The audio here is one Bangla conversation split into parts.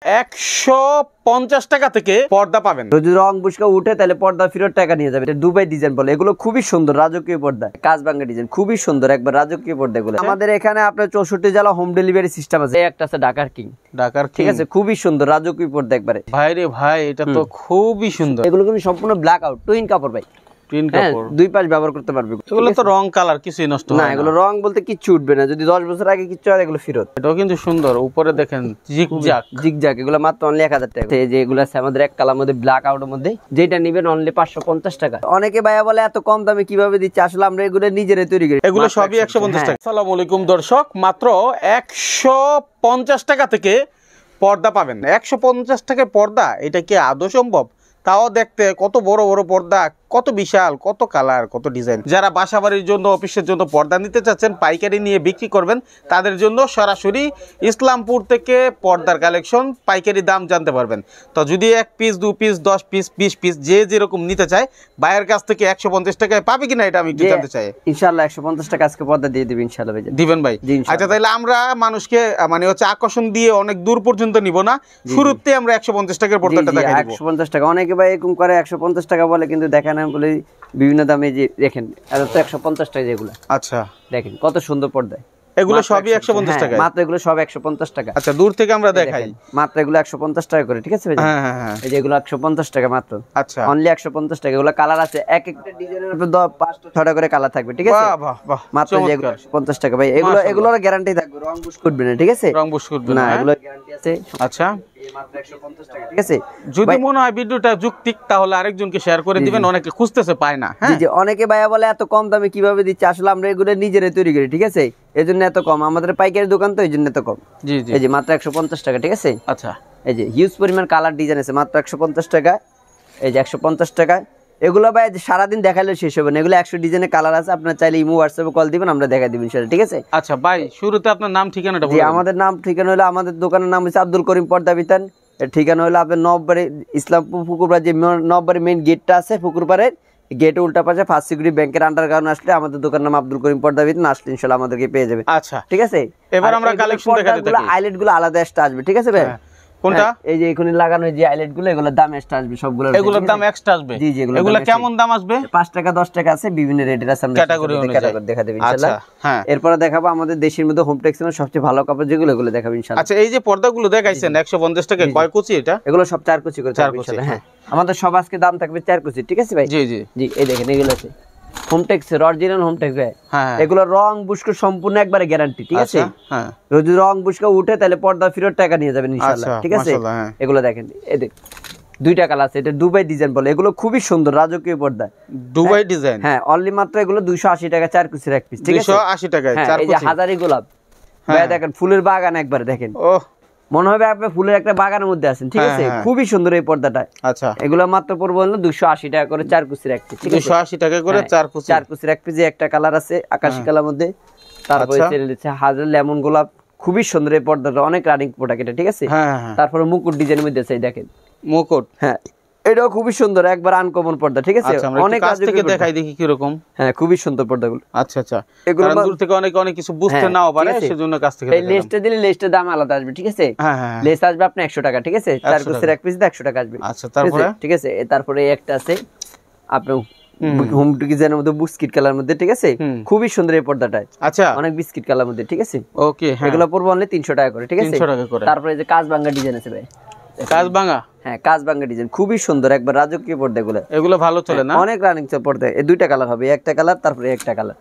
150 টাকা থেকে পর্দা পাবেন। যদি রং বুসকা উঠে তাহলে পর্দা ফেরত টাকা নিয়ে যাবে। এটা দুবাই ডিজাইন বলে, এগুলো খুবই সুন্দর রাজকীয় পর্দা, কাজ ভাঙা ডিজাইন, খুবই সুন্দর একবার রাজকীয় পর্দা গুলো। আমাদের এখানে আপনার 64 জেলা হোম ডেলিভারি সিস্টেম আছে। একটা আছে ঢাকার কিং, ঠিক আছে, খুবই সুন্দর রাজকীয় পর্দা একবারে। ভাই রে ভাই, এটা তো খুবই সুন্দর। এগুলো কিন্তু সম্পূর্ণ ব্ল্যাক আউট টুইন কাপড় ভাই, দুই পাশ ব্যবহার করতে পারবে। এগুলো তো রং কালার কিছুই নষ্ট হয় না, এগুলো রং বলতে কিচ্ছু উঠবে না। যদি 10 বছর আগে কিচ্ছু হয় এগুলো ফেরত। এটাও কিন্তু সুন্দর, উপরে দেখেন জিগজাগ এগুলো মাত্র অনলি 1000 টাকা। এই যে এগুলো আছে আমাদের এক কালার মধ্যে ব্ল্যাক আউটের মধ্যে, যেটা নেবেন অনলি 550 টাকা। অনেকে ভাইয়া বলে এত কম দামে কিভাবে দিচ্ছে, আসলে আমরা এগুলো নিজেরাই তৈরি করি। এগুলো সবই 150 টাকা। আসসালামু আলাইকুম দর্শক, মাত্র 150 টাকা থেকে পর্দা পাবেন। 150 টাকায় পর্দা, এটা কি আদৌ সম্ভব? তাও দেখতে কত বড় বড় পর্দা, কত বিশাল, কত কালার, কত ডিজাইন। যারা বাসাবাড়ির জন্য, অফিসের জন্য পর্দা নিতে চাচ্ছেন, পাইকারি নিয়ে বিক্রি করবেন, তাদের জন্য সরাসরি ইসলামপুর থেকে পর্দার কালেকশন, পাইকারি দাম জানতে পারবেন। তো যদি 1 পিস 2 পিস 10 পিস 20 পিস যে যেরকম নিতে চায়, ভাইয়ের কাছ থেকে 150 টাকায় পাবে কিনা এটা আমি একটু জানতে চাই। ইনশাআল্লাহ 150 টাকা আজকে পর্দা দিয়ে দিবেন ইনশাআল্লাহ ভাই। দিবেন ভাই? আচ্ছা, তাহলে আমরা মানুষকে মানে হচ্ছে আকর্ষণ দিয়ে অনেক দূর পর্যন্ত নিব না, শুরুতে আমরা 150 টাকার পর্দাটা দেখাই দেব। 150 টাকা অনেকে ভাই এরকম করে 150 টাকা বলে, কিন্তু দেখেন আমি বলি বিভিন্ন দামে। যে দেখেন এটা তো 150 টাকা যেগুলো। আচ্ছা, দেখেন কত সুন্দর পর্দা। এগুলো সবই 150 টাকা মাত্র, এগুলো সব 150 টাকা। আচ্ছা, দূর থেকে আমরা দেখাই মাত্র এগুলো 150 টাকা করে, ঠিক আছে ভাই? হ্যাঁ, এই যে এগুলো 150 টাকা মাত্র। আচ্ছা, অনলি 150 টাকা। এগুলো কালার আছে, এক একটা ডিজাইনের উপর 5টা 6টা করে কালার থাকবে, ঠিক আছে? বাহ বাহ, মাত্র 150 টাকা ভাই। এগুলোর গ্যারান্টি থাকবে, রং বুশ করবে না, ঠিক আছে? রং বুশ করবে না, এগুলোর গ্যারান্টি আছে। আচ্ছা, মাত্র 150 টাকা, ঠিক আছে? যদি মনে হয় ভিডিওটা যৌক্তিক, তাহলে আরেকজনকে শেয়ার করে দিবেন, অনেকে খুঁজতেছে পায় না। জি জি, অনেকে ভাইয়া বলে এত কম দামে কিভাবে দিচ্ছে, আসলে আমরা এগুলো নিজেরাই তৈরি করি, ঠিক আছে? এজন্য এত কম, আমাদের পাইকারি দোকান তো এইজন্য এত কম। জি জি, এই যে মাত্র 150 টাকা, ঠিক আছে? আচ্ছা, এই যে হিউজ পরিমাণ কালার ডিজাইন আছে, মাত্র 150 টাকা। এই যে 150 টাকা। এগুলো ভাই সারাদিন দেখালে শেষ হবে না, এগুলো 100 ডিজাইনের কালার আছে। আপনার চাইলে ইমো হোয়াটসঅ্যাপে কল দিবেন, আমরা দেখাই দিব ইনশাআল্লাহ, ঠিক আছে? আচ্ছা ভাই, শুরুতে আপনার নাম ঠিকানাটা বলুন। জি, আমাদের নাম ঠিকানা হলো, আমাদের দোকানের নাম হচ্ছে আব্দুল করিম পর্দা বিতান। এর ঠিকানা হলো আপনার নববাড়ি ইসলামপুর পুকুরপাড়, যে নববাড়ি মেইন গেটটা আছে পুকুরপাড়ের গেটে উল্টা পাশে ফার্স্ট সিকিউরিটি ব্যাংকের আন্ডারগ্রাউন্ড আসলে আমাদের দোকানের নাম আব্দুল করিম পর্দা বিতান, আসলে ইনশাআল্লাহ আমাদেরকে পেয়ে যাবে। আচ্ছা, ঠিক আছে? এবার আমরা কালেকশন দেখাতে থাকি। আইলেট গুলো আলাদা এক্সট্রা আসবে, ঠিক আছে ভাই? কোনটা? এই যে এখানে লাগানো যে আইলেট গুলো, এগুলোর দাম এক্সট্রা আসবে সবগুলোর। এগুলোর দাম এক্সট্রা আসবে? জি জি। এগুলো কেমন দাম আসবে? 5 টাকা 10 টাকা আছে, বিভিন্ন রেটের আছে, আমরা ক্যাটাগরি দেখা দেব ইনশাআল্লাহ। হ্যাঁ, এরপর দেখাবো আমাদের দেশের মধ্যে হোম টেক্সটাইলের সবচেয়ে ভালো কাপড় যেগুলো, এগুলো দেখাবো ইনশাআল্লাহ। আচ্ছা, এই যে পর্দাগুলো দেখাইছেন 150 টাকা, কয় কুচি এটা? এগুলো সব 4 কুচি করে থাকবে ইনশাআল্লাহ। হ্যাঁ, আমাদের সব আজকে দাম থাকবে 4 কুচি, ঠিক আছে ভাই? জি জি জি। এই দেখেন এগুলো আছে হোম টেক্সের অরিজিনাল হোম টেক্স ভাই। এগুলো রং বুশকা সম্পূর্ণ একবারে গ্যারান্টি, ঠিক আছে? হ্যাঁ, যদি রং বুশকা উঠে তাহলে পর্দা ফেরত টাকা নিয়ে যাবেন ইনশাআল্লাহ, ঠিক আছে? এগুলো দেখেন, এই দেখ দুইটা কালার আছে, এটা দুবাই ডিজাইন বলে। এগুলো খুবই সুন্দর রাজকীয় পর্দা, দুবাই ডিজাইন। হ্যাঁ, অনলি মাত্র এগুলো 280 টাকা 4 কুচির এক পিস, ঠিক আছে? 280 টাকায় 4 কুচি। এই যে হাজারি গোলাপ ভাই, দেখেন ফুলের বাগান একবারে, দেখেন ওহ, মনে হবে আপনি ফুলের একটা বাগানের মধ্যে আছেন, ঠিক আছে? খুবই সুন্দর এই পর্দাটা। আচ্ছা, এগুলো মাত্র পড়বে হলো 280 টাকা করে 4 কুচির এক পিস, ঠিক আছে? 280 টাকা করে 4 কুচির এক পিস। একটা কালার আছে আকাশী কালার মধ্যে, তারপরে চলে যাচ্ছে হাজার লেমন গোলাপ, খুবই সুন্দর এই পর্দাটা, অনেক রানিং প্রোডাক্ট এটা, ঠিক আছে? তারপরে মুকুট ডিজাইনের মধ্যে আছে, দেখেন মুকুট। হ্যাঁ, এটাও খুবই সুন্দর, একবার আনকমন পর্দা, ঠিক আছে? অনেক কাছ থেকে দেখাই দেখি কি রকম। হ্যাঁ, খুবই সুন্দর পর্দাগুলো। আচ্ছা আচ্ছা, এগুলো দূর থেকে অনেক কিছু বুঝতে নাও পারে, সেজন্য কাছ থেকে এই লেসটা দিলে লেসটার দাম আলাদা আসবে, ঠিক আছে? হ্যাঁ হ্যাঁ, লেস আসবে আপনি 100 টাকা, ঠিক আছে? 4 কুচির এক পিস 100 টাকা আসবে। আচ্ছা, তারপরে ঠিক আছে? তারপরে একটা আছে আপনার হোম ডিজাইনের মধ্যে বিস্কিট কালার মধ্যে, ঠিক আছে? খুবই সুন্দর এই পর্দাটা। আচ্ছা, অনেক বিস্কিট কালার মধ্যে, ঠিক আছে? ওকে, এগুলো পড়বে অনলি 300 টাকা করে, ঠিক আছে? 300 টাকা করে। তারপরে এই যে কাজ ভাঙা ডিজাইন আছে ভাই, কাজ ভাঙা। হ্যাঁ, কাজ ভাঙা ডিজাইন খুবই সুন্দর, একবার রাজকীয় পর্দাগুলো। এগুলো ভালো চলে না? অনেক রানিং পর্দা। এই দুইটা কালার হবে, একটা কালার তারপরে একটা কালার,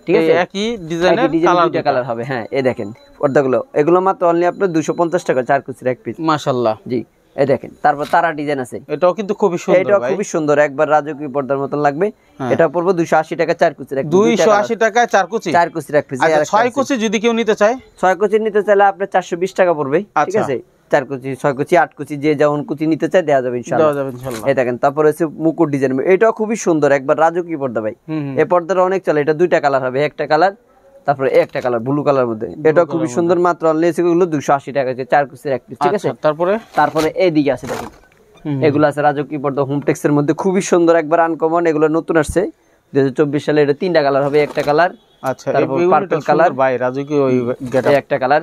ঠিক আছে? একই ডিজাইনের দুইটা কালার হবে। হ্যাঁ, এই দেখেন পর্দাগুলো, এগুলো মাত্র অনলি আপনার 250 টাকা 4 কুচির এক পিস। মাশাআল্লাহ। জি, এই দেখেন। তারপর তারা ডিজাইন আছে, এটাও কিন্তু খুবই সুন্দর, এটাও খুবই সুন্দর, একবার রাজকীয় পর্দার মতন লাগবে। এটা পড়বে 280 টাকা 4 কুচির এক পিস। 280 টাকা 4 কুচির এক পিস। আর 6 কুচি যদি কেউ নিতে চায়, 6 কুচি নিতে চাইলে আপনার 420 টাকা পড়বে, ঠিক আছে? 4 কুচি 6 কুচি 8 কুচি যে যেমন কুচি নিতে চায় দেওয়া যাবে ইনশাআল্লাহ। এই দেখেন, তারপর হচ্ছে মুকুট ডিজাইন, এটাও খুবই সুন্দর, একবার রাজকীয় পর্দা ভাই। এই পর্দাটা অনেক চলে, এটা দুইটা কালার হবে, একটা কালার তারপরে একটা কালার ব্লু কালার মধ্যে, এটা খুবই সুন্দর, মাত্র অনলি এগুলো 280 টাকা 4 কুচির এক পিস, ঠিক আছে? তারপরে এইদিকে আছে দেখেন, এগুলো আছে রাজকীয় পর্দা হোম টেক্সের মধ্যে, খুবই সুন্দর, একবার আনকমন। এগুলো নতুন আসছে 2024 সালে। এটা 3টা কালার হবে, একটা কালার, আচ্ছা, তারপর পার্পল কালার ভাই, রাজকীয় ওই গেটআপ একটা কালার,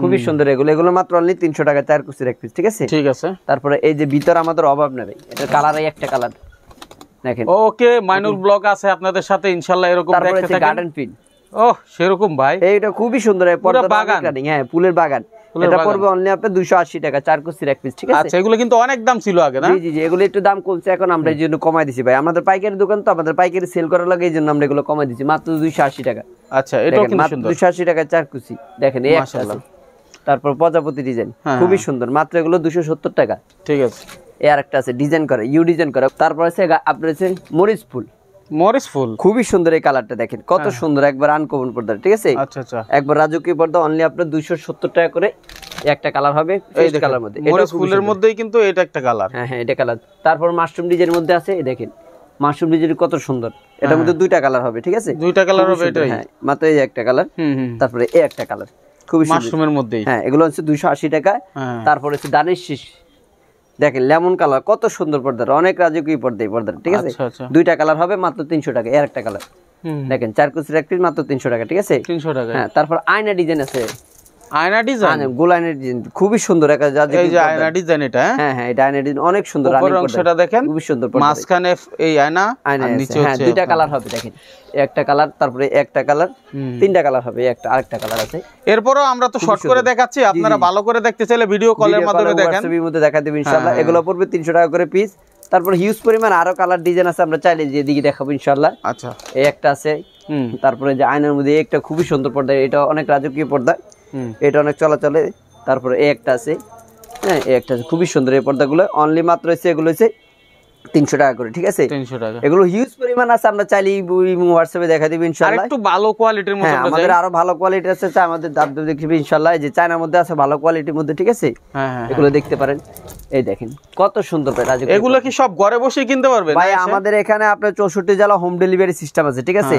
খুবই সুন্দর এগুলো, এগুলো মাত্র অনলি 300 টাকা 4 কুচির এক পিস, ঠিক আছে? ঠিক আছে। তারপরে এই যে ভিতর আমাদের অভাব নেই, এটা কালারই একটা কালার দেখেন। ওকে, মাইনুল ব্লগ আছে আপনাদের সাথে ইনশাআল্লাহ এরকম দেখতে থাকেন। গার্ডেন পিন, ওহ সেরকম ভাই, এইটা খুবই সুন্দর, এই পর্দা বাগান, হ্যাঁ ফুলের বাগান। এটা পড়বে অনলি আপনার 280 টাকা 4 কুচির এক পিস, ঠিক আছে? আচ্ছা, এগুলো কিন্তু অনেক দাম ছিল আগে না? জি জি জি, এগুলো একটু দাম কমছে এখন, আমরা এই জন্য কমাই দিছি ভাই। আমাদের পাইকারি দোকান তো, আমাদের পাইকারি সেল করার লাগে, এই জন্য আমরা এগুলো কমাই দিছি মাত্র 280 টাকা। আচ্ছা, এটাও কিন্তু সুন্দর, 280 টাকা 4 কুচি দেখেন, এই একটা আছে। তারপর প্রজাপতি ডিজাইন খুবই সুন্দর, মাত্র এগুলো 270 টাকা, ঠিক আছে? এই আরেকটা আছে ডিজাইন করা, ইউ ডিজাইন করা। তারপর আছে আপনার আছে মরিচ ফুল, মরিচ ফুল খুবই সুন্দর, এই কালারটা দেখেন কত সুন্দর, একবার আনকমন পর্দা, ঠিক আছে? আচ্ছা আচ্ছা, একবার রাজকীয় পর্দা, অনলি আপনার 270 টাকা করে একটা কালার হবে, এই কালার মধ্যে। মরিচ ফুলের মধ্যেই কিন্তু এটা একটা কালার, হ্যাঁ হ্যাঁ এটা কালার। তারপর মাশরুম ডিজাইনের মধ্যে আছে, এই দেখেন মাশরুম ডিজাইন কত সুন্দর, এটার মধ্যে দুইটা কালার হবে, ঠিক আছে? দুইটা কালার হবে, এটাই হ্যাঁ মাত্র এই একটা কালার। তারপরে এই একটা কালার খুবই সুন্দর মাশরুমের মধ্যেই, হ্যাঁ এগুলো হচ্ছে 280 টাকা। তারপর হচ্ছে দানিশ শীষ দেখেন, লেমন কালার কত সুন্দর পর্দা, অনেক রাজকীয় পর্দা এই পর্দাটা, ঠিক আছে? দুইটা কালার হবে মাত্র 300 টাকা, এর একটা কালার দেখেন 4 কুচির এক পিস মাত্র 300 টাকা, ঠিক আছে? 300 টাকা। হ্যাঁ তারপর আয়না ডিজাইন আছে, আয়না ডিজাইন, গোল আয়না ডিজাইন খুবই সুন্দর, একটা এই যে আয়না ডিজাইন, এটা হ্যাঁ হ্যাঁ এটা আয়না ডিজাইন অনেক সুন্দর, উপরের অংশটা দেখেন খুবই সুন্দর, মাঝখানে এই আয়না আর নিচে হচ্ছে দুইটা কালার হবে দেখেন, একটা কালার, তারপরে একটা কালার, তিনটা কালার হবে, একটা আরেকটা কালার আছে। এরপরও আমরা তো শর্ট করে দেখাচ্ছি, আপনারা ভালো করে দেখতে চাইলে ভিডিও কলের মাধ্যমে দেখেন, ছবির মধ্যে দেখা দেব ইনশাআল্লাহ। এগুলো পড়বে 300 টাকা করে পিস। তারপর হিউজ পরিমাণ আরো কালার ডিজাইন আছে, আমরা চাইলে যে দিকে দেখাবো ইনশাআল্লাহ। আচ্ছা, এই একটা আছে, তারপরে যে আয়নার মধ্যে একটা খুবই সুন্দর পর্দা, এটা অনেক রাজকীয় পর্দা, এটা অনেক চলাচলে। তারপরে এই একটা আছে, হ্যাঁ এই একটা আছে খুবই সুন্দর, এই পর্দাগুলো অনলি মাত্র হচ্ছে এগুলো হচ্ছে 300 টাকা করে, ঠিক আছে? 300 টাকা। এগুলো হিউজ পরিমাণ আছে, আমরা চাইলে হোয়াটসঅ্যাপে দেখা দিব ইনশাআল্লাহ। আরেকটু ভালো কোয়ালিটির মধ্যে হ্যাঁ আমাদের আরো ভালো কোয়ালিটি আছে, আমাদের দাম দেখবে ইনশাআল্লাহ। এই যে চায়নার মধ্যে আছে ভালো কোয়ালিটির মধ্যে, ঠিক আছে? হ্যাঁ এগুলো দেখতে পারেন, এই দেখেন কত সুন্দর রাজকীয়। এগুলো কি সব ঘরে বসে কিনতে পারবেন ভাই? আমাদের এখানে আপনার 64 জেলা হোম ডেলিভারি সিস্টেম আছে, ঠিক আছে?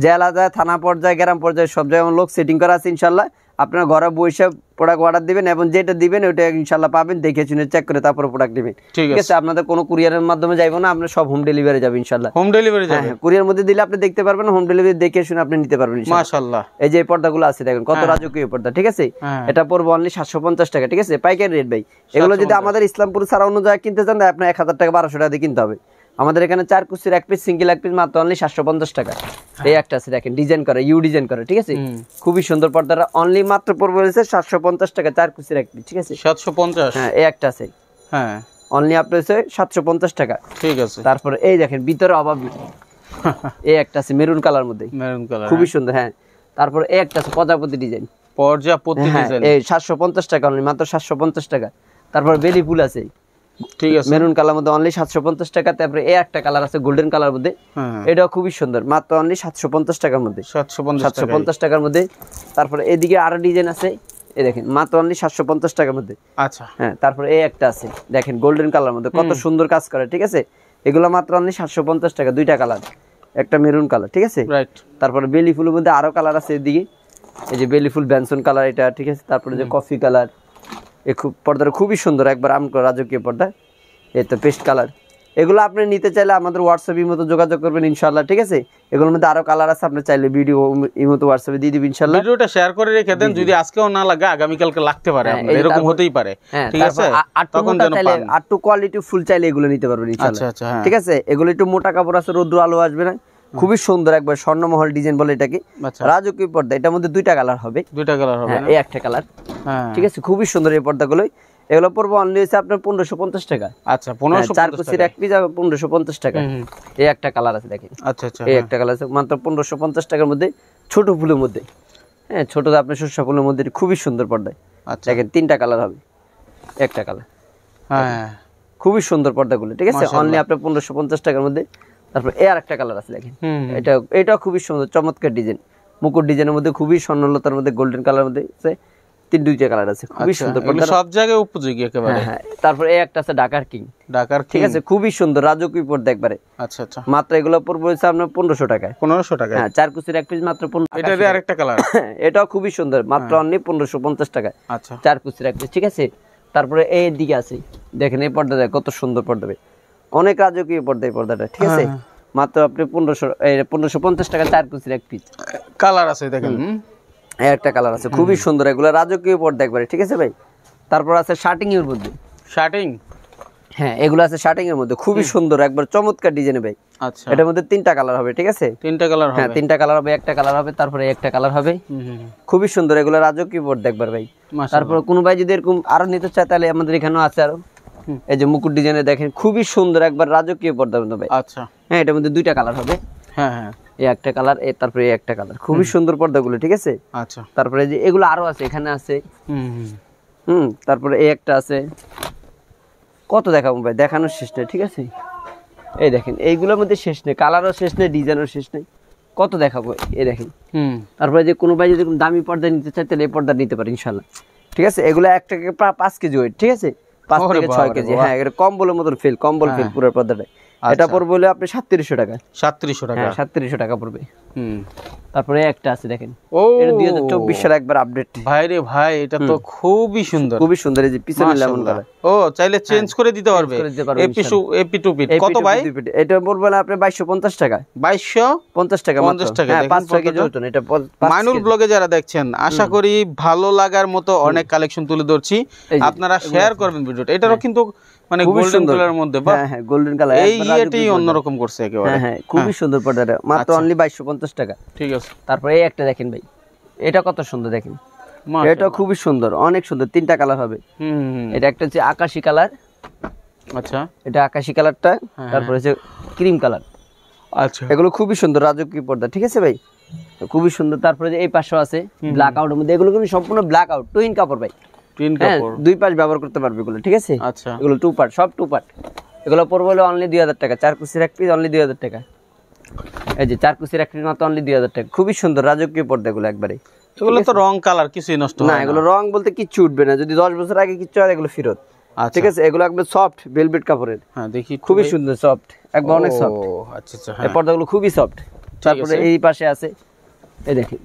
জেলা যায়, থানা পর্যায়ে, গ্রাম পর্যায়ে সব জায়গায় লোক সেটিং করা আছে ইনশাআল্লাহ। আপনার ঘরে বসে প্রোডাক্ট অর্ডার দিবেন এবং যেটা দিবেন ওটা ইনশাআল্লাহ পাবেন, দেখে শুনে চেক করে তারপর প্রোডাক্ট দিবেন, ঠিক আছে? আপনাদের কোনো কুরিয়ারের মাধ্যমে যাইবো না, আপনার সব হোম ডেলিভারি যাবে ইনশাআল্লাহ। হোম ডেলিভারি যাবে, হ্যাঁ কুরিয়ার মধ্যে দিলে আপনি দেখতে পারবেন, হোম ডেলিভারি দেখে শুনে আপনি নিতে পারবেন ইনশাআল্লাহ। মাশাআল্লাহ, এই যে পর্দাগুলো আছে দেখেন কত রাজকীয় পর্দা, ঠিক আছে? এটা পড়বে অনলি 750 টাকা, ঠিক আছে? পাইকারি রেট ভাই। এগুলো যদি আমাদের ইসলামপুর ছাড়া অন্য জায়গায় কিনতে চান, আপনার 1000 টাকা 1200 টাকা দিয়ে কিনতে হবে। আমাদের এখানে 4 কুচির এক পিস, সিঙ্গেল এক পিস মাত্র অনলি 750 টাকা। এই একটা আছে দেখেন, ডিজাইন করে, ইউ ডিজাইন করে, ঠিক আছে? খুবই সুন্দর পর্দাটা, অনলি মাত্র পড়বে হচ্ছে 750 টাকা 4 কুচির এক পিস, ঠিক আছে? 750। হ্যাঁ এই একটা আছে, হ্যাঁ অনলি আপনার হচ্ছে 750 টাকা, ঠিক আছে? তারপরে এই দেখেন ভিতরে অভাব এই একটা আছে মেরুন কালার মধ্যে, মেরুন কালার খুবই সুন্দর, হ্যাঁ। তারপর এই একটা আছে প্রজাপতি ডিজাইন, প্রজাপতি ডিজাইন, এই 750 টাকা অনলি, মাত্র 750 টাকা। তারপর বেলি ফুল আছে, ঠিক আছে, মেরুন কালার মধ্যে অনলি 750 টাকা। তারপরে এই একটা কালার আছে গোল্ডেন কালার মধ্যে, এটাও খুবই সুন্দর, মাত্র অনলি 750 টাকার মধ্যে, 750 টাকার মধ্যে। তারপরে এদিকে আরো ডিজাইন আছে, এই দেখেন মাত্র অনলি 750 টাকার মধ্যে। আচ্ছা, হ্যাঁ। তারপরে এই একটা আছে দেখেন গোল্ডেন কালার মধ্যে, কত সুন্দর কাজ করে, ঠিক আছে? এগুলো মাত্র অনলি 750 টাকা, দুইটা কালার, একটা মেরুন কালার, ঠিক আছে? রাইট। তারপরে বেলি ফুলের মধ্যে আরো কালার আছে এদিকে, এই যে বেলি ফুল ব্যানসন কালার এটা, ঠিক আছে? তারপরে যে কফি কালার, এই খুব পর্দাটা খুবই সুন্দর, একবার রাজকীয় পর্দা। এই তো পেস্ট কালার, এগুলো আপনি নিতে চাইলে আমাদের হোয়াটসঅ্যাপের মতো যোগাযোগ করবেন ইনশাআল্লাহ, ঠিক আছে? এগুলোর মধ্যে আরো কালার আছে, আপনি চাইলে ভিডিও এই মতো হোয়াটসঅ্যাপে দিয়ে দিবেন ইনশাআল্লাহ। ভিডিওটা শেয়ার করে রেখে দেন, যদি আজকেও না লাগে আগামী কালকে লাগতে পারে, এরকম হতেই পারে, ঠিক আছে? তখন যেন পান, আর টু কোয়ালিটি ফুল চাইলে এগুলো নিতে পারবেন ইনশাআল্লাহ। আচ্ছা আচ্ছা, ঠিক আছে? এগুলো একটু মোটা কাপড় আছে, রোদ্র আলো আসবে না, খুবই সুন্দর, একবার স্বর্ণমহল ডিজাইন বলে এটাকে, রাজকীয় পর্দা। এটার মধ্যে দুইটা কালার হবে, দুইটা কালার হবে, এই একটা কালার, ঠিক আছে? খুবই সুন্দর এই পর্দাগুলো। এগুলো পড়বো অনলি হচ্ছে আপনার 1550 টাকা। আচ্ছা, 4 কুচির এক পিস 1550 টাকা। এই একটা কালার আছে দেখেন, আচ্ছা আচ্ছা, এই একটা কালার আছে মাত্র 1550 টাকার মধ্যে, ছোট ফুলের মধ্যে, হ্যাঁ ছোট আপনার শস্য ফুলের মধ্যে, খুবই সুন্দর পর্দায়। আচ্ছা দেখেন তিনটা কালার হবে, একটা কালার, হ্যাঁ খুবই সুন্দর পর্দাগুলো, ঠিক আছে? অনলি আপনার 1550 টাকার মধ্যে। তারপর এই আরেকটা কালার আছে দেখেন, এটা খুবই সুন্দর, চমৎকার ডিজাইন, মুকুট ডিজাইনের মধ্যে, খুবই স্বর্ণলতার মধ্যে, গোল্ডেন কালার মধ্যে দুইটা কালার আছে, খুবই সুন্দর, সব জায়গায় উপযোগী একেবারে। হ্যাঁ, তারপর এই একটা আছে ঢাকার কিং, ঠিক আছে? খুবই সুন্দর রাজকীয় পর্দা একবারে। আচ্ছা আচ্ছা, মাত্র এগুলো পড়বে হচ্ছে আপনার 1500 টাকায়, 1500 টাকা। হ্যাঁ, 4 কুচির এক পিস মাত্র 1500। এটার আরেকটা কালার, এটাও খুবই সুন্দর, মাত্র অনলি 1550 টাকা। আচ্ছা, 4 কুচির এক পিস, ঠিক আছে? তারপরে এই দিকে আছে দেখেন, এই পর্দা কত সুন্দর পর্দা, অনেক রাজকীয় পর্দা এই পর্দাটা, ঠিক আছে? মাত্র আপনি 1550 টাকা 4 কুচির এক পিস, কালার আছে দেখেন, একটা কালার আছে খুবই সুন্দর, এগুলো রাজকীয় পর্দা একবারে, ঠিক আছে ভাই। তারপর আছে শার্টিং এর মধ্যে, শার্টিং, হ্যাঁ এগুলো আছে শার্টিং এর মধ্যে, খুবই সুন্দর একবার চমৎকার ডিজাইন ভাই। আচ্ছা, এটার মধ্যে 3টা কালার হবে, ঠিক আছে, 3টা কালার হবে, হ্যাঁ 3টা কালার হবে, একটা কালার হবে, তারপরে একটা কালার হবে, খুবই সুন্দর, এগুলো রাজকীয় পর্দা একবার ভাই। তারপর কোন ভাই যদি এরকম আরো নিতে চায় তাহলে আমাদের এখানেও আছে আরো, এই যে মুকুট ডিজাইনে দেখেন খুবই সুন্দর একবার রাজকীয় পর্দা ভাই। আচ্ছা, হ্যাঁ এটার মধ্যে 2টা কালার হবে, হ্যাঁ হ্যাঁ, এই একটা কালার, তারপরে এই একটা কালার, খুবই সুন্দর পর্দাগুলো, ঠিক আছে। আচ্ছা, তারপরে যে এগুলো আরো আছে, এখানে আছে, তারপরে এই একটা আছে, কত দেখাবো ভাই, দেখানোর শেষ নেই, ঠিক আছে। এই দেখেন এইগুলোর মধ্যে শেষ নেই, কালারও শেষ নেই, ডিজাইনও শেষ নেই, কত দেখাবো, এই দেখেন। তারপরে যে কোনো ভাই যদি দামি পর্দা নিতে চায় তাহলে এই পর্দা নিতে পারে ইনশাল্লাহ, ঠিক আছে। এগুলো একটা 5 কেজি ওয়েট, ঠিক আছে, 5 থেকে 6 কেজি, হ্যাঁ এটা কম্বলের মতন ফিল, কম্বল ফিল পুরো পর্দাটা। এটা পড়বে বলে আপনি 3700 টাকা, 3700 টাকা, 3700 টাকা পড়বে। তারপরে একটা আছে দেখেন, ও এটা 2024 সালে একবার আপডেট ভাই রে ভাই, এটা তো খুবই সুন্দর, খুবই সুন্দর, এই যে পিছনে লেমন কালার। ও চাইলে চেঞ্জ করে দিতে পারবে, এপি টু পিট। কত ভাই এটা পড়বে না আপনি 2250 টাকা, 2250 টাকা, 50 টাকা, হ্যাঁ 5 কেজি ওজন। এটা মাইনুল ব্লগে যারা দেখছেন আশা করি ভালো লাগার মতো অনেক কালেকশন তুলে ধরছি, আপনারা শেয়ার করবেন ভিডিওটা। এটারও কিন্তু মানে গোল্ডেন কালারের মধ্যে, বাহ হ্যাঁ হ্যাঁ গোল্ডেন কালার, এই এটাই অন্যরকম করছে একেবারে, হ্যাঁ হ্যাঁ খুবই সুন্দর পর্দাটা, মাত্র অনলি 2250 টাকা, ঠিক আছে। তারপরে এই একটা দেখেন ভাই, এটা কত সুন্দর দেখেন, এটা খুবই সুন্দর, অনেক সুন্দর, 3টা কালার হবে। এটা একটা হচ্ছে আকাশী কালার, আচ্ছা এটা আকাশী কালারটা, তারপরে হচ্ছে ক্রিম কালার, আচ্ছা এগুলো খুবই সুন্দর রাজকীয় পর্দা, ঠিক আছে ভাই, খুবই সুন্দর। তারপরে যে এই পাশেও আছে ব্ল্যাক আউটের মধ্যে, এগুলো কিন্তু সম্পূর্ণ ব্ল্যাক আউট, টুইন কাপড় ভাই, টুইন কাপড়, 2 পাশ ব্যবহার করতে পারবে এগুলো, ঠিক আছে। আচ্ছা এগুলো 2 পার্ট, সব 2 পার্ট, এগুলো পড়বে হলো অনলি 2000 টাকা, 4 কুচির এক পিস অনলি 2000 টাকা, এই যে 4 কুচির এক পিস মাত্র অনলি 2000 টাকা, খুবই সুন্দর রাজকীয় পর্দা এগুলো একবারে। এগুলো তো রং কালার কিছুই নষ্ট হয় না, এগুলো রং বলতে কিচ্ছু উঠবে না, যদি 10 বছর আগে কিচ্ছু হয় এগুলো ফেরত, ঠিক আছে। এগুলো একদম সফট ভেলভেট কাপড়ের, হ্যাঁ দেখি খুবই সুন্দর সফট, একবার অনেক সফট, আচ্ছা আচ্ছা, এই পর্দাগুলো খুবই সফট। তারপরে এই পাশে আছে, এই দেখেন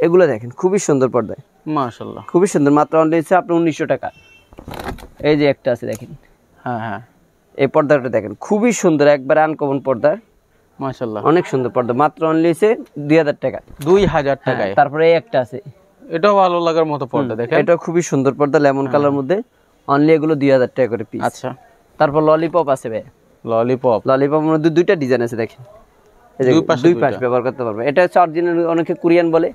এগুলো দেখেন খুবই সুন্দর পর্দা, মাশাআল্লাহ খুবই খুবই সুন্দর, মাত্র অনলি হচ্ছে আপনার 1900 টাকা। এই যে একটা আছে দেখেন, হ্যাঁ হ্যাঁ এই পর্দাটা দেখেন খুবই সুন্দর, একবার আনকমন পর্দা, মাশাআল্লাহ অনেক সুন্দর পর্দা, মাত্র অনলি হচ্ছে 2000 টাকা, 2000 টাকায়। তারপরে এই একটা আছে, এটাও ভালো লাগার মতো পর্দা দেখেন, এটা খুবই সুন্দর পর্দা লেমন কালার মধ্যে, অনলি এগুলো 2000 টাকা করে পিস। আচ্ছা তারপর ললিপপ আছে ভাই, ললিপপের মধ্যে 2টা ডিজাইন আছে দেখেন, এই যে 2 পাশ ব্যবহার করতে পারবে, এটা হচ্ছে অরিজিনাল, অনেকে কোরিয়ান বলে,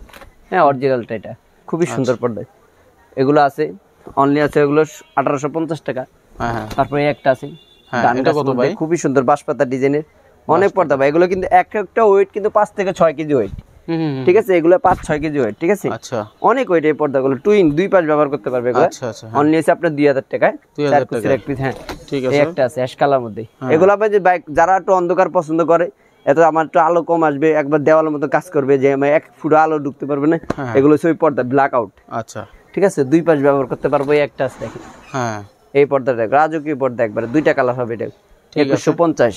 হ্যাঁ অরিজিনালটা এটা, খুবই সুন্দর পর্দা। এগুলো আছে অনলি আছে এগুলো 1850 টাকা, হ্যাঁ। তারপরে একটা আছে, এটা কত ভাই? খুবই সুন্দর বাঁশপাতা ডিজাইনের, অনেক পর্দা ভাই, এগুলো কিন্তু একটা ওয়েট কিন্তু 5 থেকে 6 কেজি ওয়েট, ঠিক আছে, এগুলো 5-6 কেজি ওয়েট, ঠিক আছে, আচ্ছা অনেক ওয়েট এই পর্দাগুলো, টুইন 2 পাশ ব্যবহার করতে পারবে এগুলো, আচ্ছা আচ্ছা, অনলি আছে আপনার 2000 টাকায়, 4 কুচির এক পিস, হ্যাঁ ঠিক আছে। এই একটা আছে অ্যাশ কালার মধ্যে, এগুলো ভাই যে বাইক যারা একটু অন্ধকার পছন্দ করে, এত আমার একটু আলো কম আসবে, একবার দেওয়ালের মতো কাজ করবে, যে আমি 1 ফুট আলো ঢুকতে পারবে না, এগুলো সেই পর্দা ব্ল্যাক আউট, আচ্ছা ঠিক আছে, 2 পাশ ব্যবহার করতে পারবো। এই একটা আছে দেখেন, হ্যাঁ এই পর্দাটা রাজকীয় পর্দা, একবার 2টা কালার হবে, এটা 2150।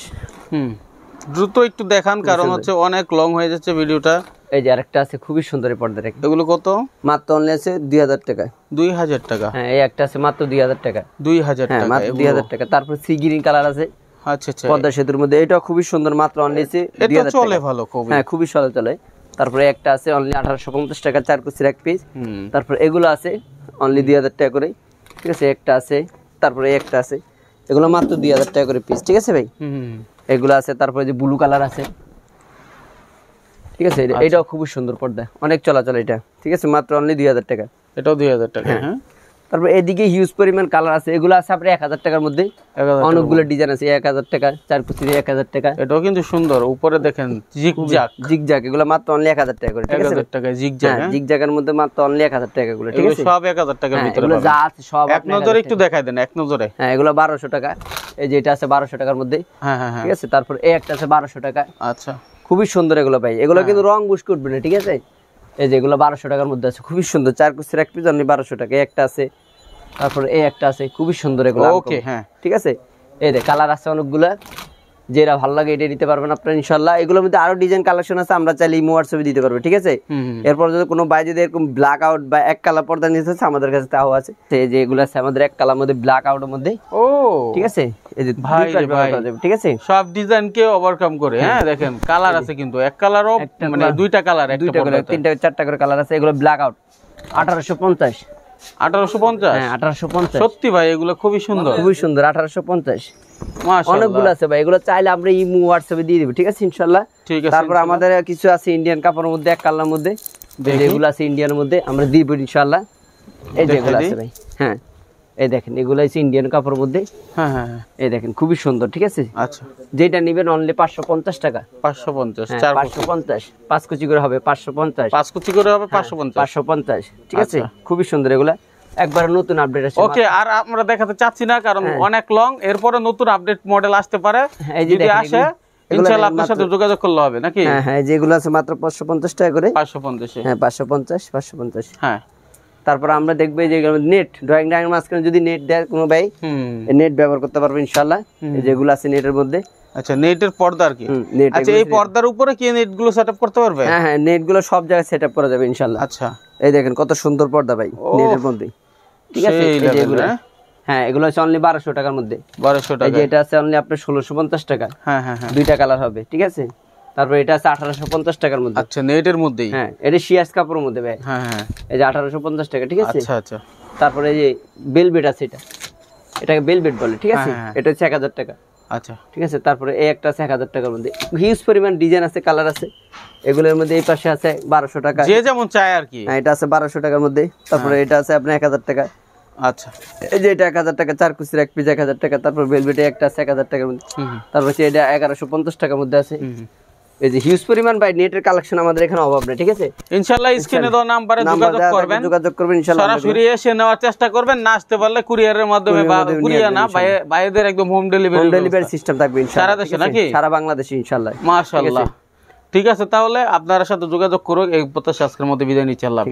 দ্রুত একটু দেখান, কারণ হচ্ছে অনেক লং হয়ে যাচ্ছে ভিডিওটা। এই যে আরেকটা আছে খুবই সুন্দর এই পর্দা, দেখেন এগুলো কত? মাত্র অনলি আছে 2000 টাকা, 2000 টাকা, হ্যাঁ এই একটা আছে মাত্র 2000 টাকা, 2000 টাকা, মাত্র 2000 টাকা। তারপর সি গ্রিন কালার আছে, আচ্ছা আচ্ছা, পর্দা সেতুর মধ্যে, এটা খুবই সুন্দর, মাত্র অনলি আছে 2000 টাকা, চলে ভালো, হ্যাঁ খুবই ভালো চলে। তারপরে একটা আছে অনলি 1850 টাকা, 4 কুচির এক পিস। তারপর এগুলো আছে অনলি 2000 টাকা করে, ঠিক আছে, একটা আছে, তারপরে একটা আছে, এগুলো মাত্র 2000 টাকা করে পিস, ঠিক আছে ভাই, এগুলো আছে। তারপরে যে ব্লু কালার আছে, ঠিক আছে, এটাও খুবই সুন্দর পর্দা, অনেক চলাচল এটা, ঠিক আছে, মাত্র অনলি 2000 টাকা, এটাও 2000 টাকা, হ্যাঁ। তারপর এদিকে হিউজ পরিমাণ কালার আছে, এগুলো আছে আপনার 1000 টাকার মধ্যে, অনেকগুলো ডিজাইন আছে, 1000 টাকা, 4 কুচির 1000 টাকা, এটাও কিন্তু সুন্দর, উপরে দেখেন জিগজ্যাগ, এগুলো মাত্র অনলি 1000 টাকা করে, ঠিক আছে, 1000 টাকা জিগজ্যাগ, জিগজ্যাগের মধ্যে মাত্র অনলি 1000 টাকা গুলো, ঠিক আছে, সব 1000 টাকার ভিতরে, এগুলো যা আছে সব এক নজরে একটু দেখাই দেন, এক নজরে, হ্যাঁ এগুলো 1200 টাকা, এই যে এটা আছে 1200 টাকার মধ্যে, হ্যাঁ হ্যাঁ, ঠিক আছে। তারপর এই একটা আছে 1200 টাকা, আচ্ছা খুবই সুন্দর এগুলো ভাই, এগুলো কিন্তু রং বুশ করবে না, ঠিক আছে, এই যে এগুলো 1200 টাকার মধ্যে আছে, খুবই সুন্দর, 4 কুচির এক পিস অনলি 1200 টাকা। এই একটা আছে, তারপর এই একটা আছে খুবই সুন্দর, এগুলো ওকে, হ্যাঁ ঠিক আছে। এই যে কালার আছে অনেকগুলা, যেটা ভালো লাগে এটা নিতে পারবেন আপনারা ইনশাআল্লাহ। এগুলোর মধ্যে আরো ডিজাইন কালেকশন আছে, আমরা চাইলে ইমো হোয়াটসঅ্যাপে দিতে পারবো, ঠিক আছে। এরপর যদি কোনো ভাই যদি এরকম ব্ল্যাক আউট বা এক কালার পর্দা নিতে চাচ্ছে আমাদের কাছে তাও আছে। এই যে এগুলো আছে আমাদের এক কালার মধ্যে ব্ল্যাক আউটের মধ্যে, ও ঠিক আছে। এই যে ভাই ঠিক আছে, সব ডিজাইন কে ওভারকাম করে। হ্যাঁ দেখেন কালার আছে কিন্তু এক কালারও মানে দুইটা কালার, একটা করে তিনটা চারটা করে কালার আছে। এগুলো ব্ল্যাক আউট 1850 1850। হ্যাঁ 1850। সত্যি ভাই এগুলো খুবই সুন্দর, খুবই সুন্দর 1850। মাশাআল্লাহ অনেকগুলো আছে ভাই, এগুলো চাইলে আমরা ইমো হোয়াটসঅ্যাপে দিয়ে দিব, ঠিক আছে ইনশাআল্লাহ। ঠিক আছে। তারপর আমাদের কিছু আছে ইন্ডিয়ান কাপড়ের মধ্যে এক কালার মধ্যে, যেগুলো আছে ইন্ডিয়ানের মধ্যে আমরা দিব ইনশাআল্লাহ। এই যেগুলো আছে ভাই, হ্যাঁ এই দেখেন এগুলো আছে ইন্ডিয়ান কাপড়ের মধ্যে। হ্যাঁ হ্যাঁ এই দেখেন খুবই সুন্দর, ঠিক আছে। আচ্ছা যেটা নেবেন অনলি 550 টাকা। 550 550 5 কুচি করে হবে 550, 5 কুচি করে হবে 550 550, ঠিক আছে। খুবই সুন্দর এগুলা, একবার নতুন আপডেট আছে। ওকে, আর আমরা দেখাতে চাচ্ছি না কারণ অনেক লং, এরপরে নতুন আপডেট মডেল আসতে পারে, যদি আসে ইনশাআল্লাহ আপনার সাথে যোগাযোগ করলে হবে নাকি। হ্যাঁ হ্যাঁ যেগুলো আছে মাত্র 550 টাকা করে। 550 হ্যাঁ 550। হ্যাঁ তারপর আমরা দেখবো যে নেট ড্রয়িং ডাইয়ের মাঝখানে যদি নেট দেয় কোনো ভাই, নেট ব্যবহার করতে পারবে ইনশাআল্লাহ। এই যেগুলো আছে নেটের মধ্যে। আচ্ছা নেটের পর্দা আর কি। আচ্ছা এই পর্দার উপরে কি নেট গুলো সেটআপ করতে পারবে? হ্যাঁ হ্যাঁ নেট গুলো সব জায়গায় সেটআপ করা যাবে ইনশাআল্লাহ। আচ্ছা এই দেখেন কত সুন্দর পর্দা ভাই নেটের মধ্যে, ঠিক আছে। এই যেগুলো হ্যাঁ এগুলো আছে অনলি 1200 টাকার মধ্যে। 1200 টাকা। এই যে এটা আছে অনলি আপনার 1650 টাকা। হ্যাঁ হ্যাঁ হ্যাঁ দুইটা কালার হবে, ঠিক আছে। তারপর এটা আছে 1850 টাকার মধ্যে। আচ্ছা নেটের মধ্যেই। হ্যাঁ এটা শিয়াস কাপড়ের মধ্যে ভাই। হ্যাঁ হ্যাঁ এই যে 1850 টাকা, ঠিক আছে। আচ্ছা আচ্ছা। তারপরে এই যে বেলভেট আছে, এটাকে বেলভেট বলে, ঠিক আছে। এটা হচ্ছে 1000 টাকা। আচ্ছা ঠিক আছে। তারপরে এই একটা আছে 1000 টাকার মধ্যে, হিউজ পরিমাণ ডিজাইন আছে, কালার আছে। এগুলোর মধ্যে এই পাশে আছে 1200 টাকা, যে যেমন চায় আর কি। হ্যাঁ এটা আছে 1200 টাকার মধ্যে। তারপরে এটা আছে আপনার 1000 টাকা। আচ্ছা এই যে এটা 1000 টাকা, চার কুচির এক পিস 1000 টাকা। তারপর ভেলভেটে একটা আছে 1000 টাকার মধ্যে। তারপর এটা 1150 টাকার মধ্যে আছে। এই যে হিউজ পরিমাণ ভাই নেটের কালেকশন আমাদের এখানে অভাব নেই, ঠিক আছে। ইনশাআল্লাহ স্ক্রিনে দেওয়া নাম্বারে যোগাযোগ করবেন ইনশাআল্লাহ। সরাসরি এসে নেওয়ার চেষ্টা করবেন, না আসতে পারলে কুরিয়ারের মাধ্যমে বা কুরিয়ার না বাইরের একদম হোম ডেলিভারি সিস্টেম থাকবে ইনশাআল্লাহ। সারা দেশে নাকি? সারা বাংলাদেশে ইনশাআল্লাহ। মাশাআল্লাহ। ঠিক আছে তাহলে আপনার সাথে যোগাযোগ করুন। এই প্রত্যাশা আজকের মধ্যে বিদায় নিচ্ছি। আল্লাহ হাফেজ।